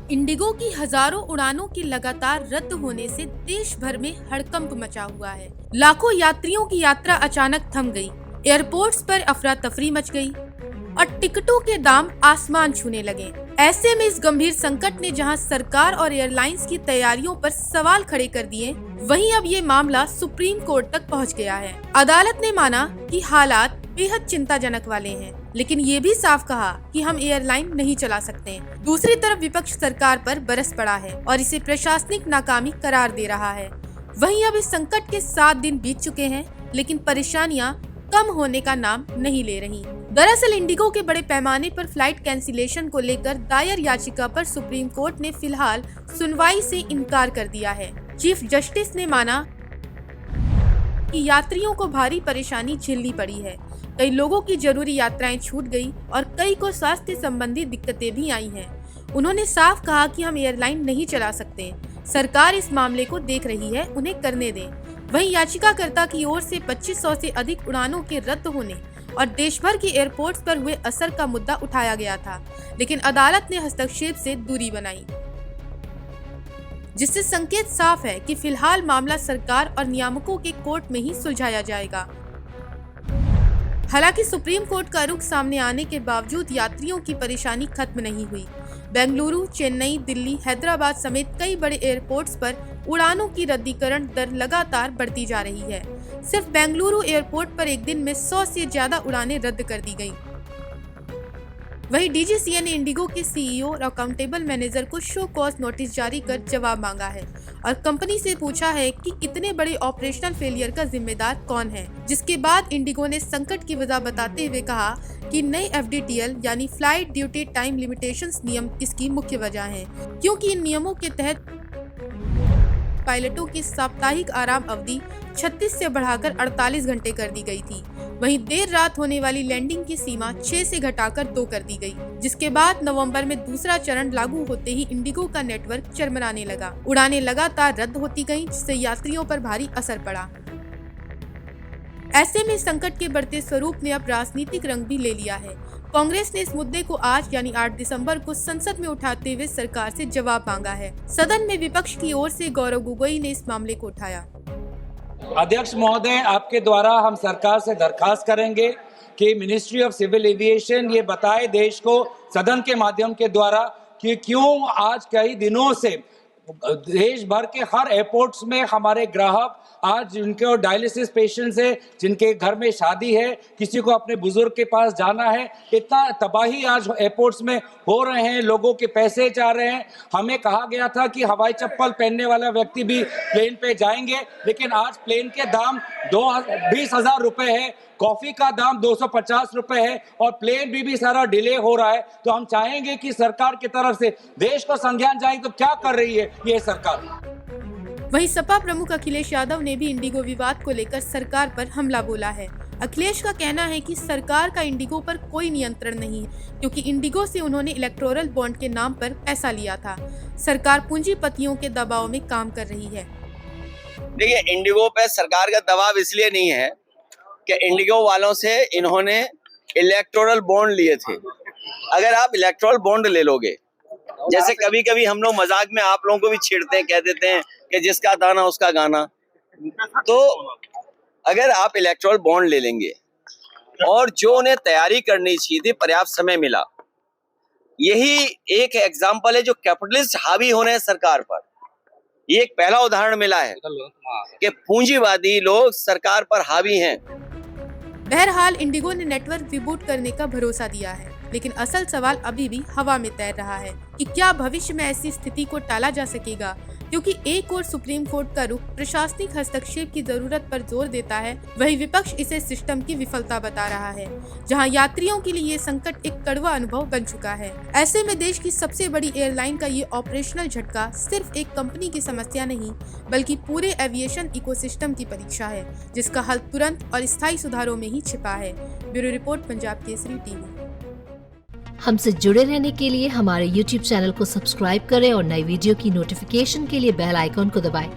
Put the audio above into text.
Indigo की हजारों उड़ानों के लगातार रद्द होने से देश भर में हड़कंप मचा हुआ है। लाखों यात्रियों की यात्रा अचानक थम गई, एयरपोर्ट्स पर अफरा तफरी मच गई और टिकटों के दाम आसमान छूने लगे। ऐसे में इस गंभीर संकट ने जहां सरकार और एयरलाइंस की तैयारियों पर सवाल खड़े कर दिए, वहीं अब ये मामला सुप्रीम कोर्ट तक पहुंच गया है। अदालत ने माना कि हालात बेहद चिंताजनक वाले हैं, लेकिन ये भी साफ कहा कि हम एयरलाइन नहीं चला सकते। दूसरी तरफ विपक्ष सरकार पर बरस पड़ा है और इसे प्रशासनिक नाकामी करार दे रहा है। वहीं अब इस संकट के 7 दिन बीत चुके हैं, लेकिन परेशानियां कम होने का नाम नहीं ले रही। दरअसल इंडिगो के बड़े पैमाने पर फ्लाइट कैंसिलेशन को लेकर दायर याचिका पर सुप्रीम कोर्ट ने फिलहाल सुनवाई से इनकार कर दिया है। चीफ जस्टिस ने माना कि यात्रियों को भारी परेशानी झेलनी पड़ी है। कई लोगों की जरूरी यात्राएं छूट गई और कई को स्वास्थ्य संबंधी दिक्कतें भी आई हैं। उन्होंने साफ कहा कि हम एयरलाइन नहीं चला सकते। सरकार इस मामले को देख रही है, उन्हें करने दें। वहीं याचिकाकर्ता की ओर से 2500 से अधिक उड़ानों के रद्द होने और देश भर के एयरपोर्ट्स पर हुए असर का मुद्दा उठाया गया था, लेकिन अदालत ने हस्तक्षेप से दूरी बनाई, जिससे संकेत साफ है कि फिलहाल मामला सरकार और नियामकों के कोर्ट में ही सुलझाया जाएगा। हालांकि सुप्रीम कोर्ट का रुख सामने आने के बावजूद यात्रियों की परेशानी खत्म नहीं हुई। बेंगलुरु, चेन्नई, दिल्ली, हैदराबाद समेत कई बड़े एयरपोर्ट्स पर उड़ानों की रद्दीकरण दर लगातार बढ़ती जा रही है। सिर्फ बेंगलुरु एयरपोर्ट पर एक दिन में 100 से ज्यादा उड़ानें रद्द कर दी गयी। वहीं डीजीसीए ने इंडिगो के सीईओ और अकाउंटेबल मैनेजर को शो कॉज नोटिस जारी कर जवाब मांगा है और कंपनी से पूछा है कि इतने बड़े ऑपरेशनल फेलियर का जिम्मेदार कौन है। जिसके बाद इंडिगो ने संकट की वजह बताते हुए कहा कि नए FDTL यानी फ्लाइट ड्यूटी टाइम लिमिटेशंस नियम इसकी मुख्य वजह है, क्योंकि इन नियमों के तहत पायलटों की साप्ताहिक आराम अवधि 36 से बढ़ाकर 48 घंटे कर दी गई थी। वहीं देर रात होने वाली लैंडिंग की सीमा 6 से घटाकर 2 कर दी गई, जिसके बाद नवंबर में दूसरा चरण लागू होते ही इंडिगो का नेटवर्क चरमराने लगा। उड़ानें लगातार रद्द होती गईं, जिससे यात्रियों पर भारी असर पड़ा। ऐसे में संकट के बढ़ते स्वरूप ने अब राजनीतिक रंग भी ले लिया है। कांग्रेस ने इस मुद्दे को आज यानी 8 दिसंबर को संसद में उठाते हुए सरकार से जवाब मांगा है। सदन में विपक्ष की ओर से गौरव गोगोई ने इस मामले को उठाया। अध्यक्ष महोदय, आपके द्वारा हम सरकार से दरखास्त करेंगे कि मिनिस्ट्री ऑफ सिविल एविएशन ये बताए देश को सदन के माध्यम के द्वारा कि क्यों आज कई दिनों से देश भर के हर एयरपोर्ट्स में हमारे ग्राहक आज जिनके डायलिसिस पेशेंट्स है, जिनके घर में शादी है, किसी को अपने बुजुर्ग के पास जाना है, इतना तबाही आज एयरपोर्ट्स में हो रहे हैं, लोगों के पैसे जा रहे हैं। हमें कहा गया था कि हवाई चप्पल पहनने वाला व्यक्ति भी प्लेन पे जाएंगे, लेकिन आज प्लेन के दाम 20,000 रुपए है, कॉफी का दाम 250 रुपए है और प्लेन भी सारा डिले हो रहा है। तो हम चाहेंगे कि सरकार की तरफ से देश को संज्ञान जाए तो क्या कर रही है ये सरकार। वहीं सपा प्रमुख अखिलेश यादव ने भी इंडिगो विवाद को लेकर सरकार पर हमला बोला है। अखिलेश का कहना है कि सरकार का इंडिगो पर कोई नियंत्रण नहीं है, क्योंकि इंडिगो से उन्होंने इलेक्टोरल बॉन्ड के नाम पर पैसा लिया था। सरकार पूंजीपतियों के दबाव में काम कर रही है। देखिए, इंडिगो पे सरकार का दबाव इसलिए नहीं है कि इंडिगो वालों से इन्होंने इलेक्टोरल बॉन्ड लिए थे। अगर आप इलेक्टोरल बॉन्ड ले लोगे, जैसे कभी कभी हम लोग मजाक में आप लोगों को भी छेड़ते हैं, कह देते हैं कि जिसका दाना उसका गाना, तो अगर आप इलेक्टोरल बॉन्ड ले लेंगे और जो उन्हें तैयारी करनी चाहिए थी पर्याप्त समय मिला, यही एक एग्जाम्पल है जो कैपिटलिस्ट हावी होने हैं सरकार पर। ये एक पहला उदाहरण मिला है कि पूंजीवादी लोग सरकार पर हावी हैं। बहरहाल इंडिगो ने नेटवर्क रिबूट करने का भरोसा दिया है, लेकिन असल सवाल अभी भी हवा में तैर रहा है कि क्या भविष्य में ऐसी स्थिति को टाला जा सकेगा, क्योंकि एक और सुप्रीम कोर्ट का रुख प्रशासनिक हस्तक्षेप की जरूरत पर जोर देता है, वहीं विपक्ष इसे सिस्टम की विफलता बता रहा है, जहां यात्रियों के लिए ये संकट एक कड़वा अनुभव बन चुका है। ऐसे में देश की सबसे बड़ी एयरलाइन का ये ऑपरेशनल झटका सिर्फ एक कंपनी की समस्या नहीं, बल्कि पूरे एविएशन इकोसिस्टम की परीक्षा है, जिसका हल तुरंत और स्थायी सुधारों में ही छिपा है। Bureau report, Punjab Kesari TV. हमसे जुड़े रहने के लिए हमारे YouTube चैनल को सब्सक्राइब करें और नई वीडियो की नोटिफिकेशन के लिए बेल आइकॉन को दबाएं।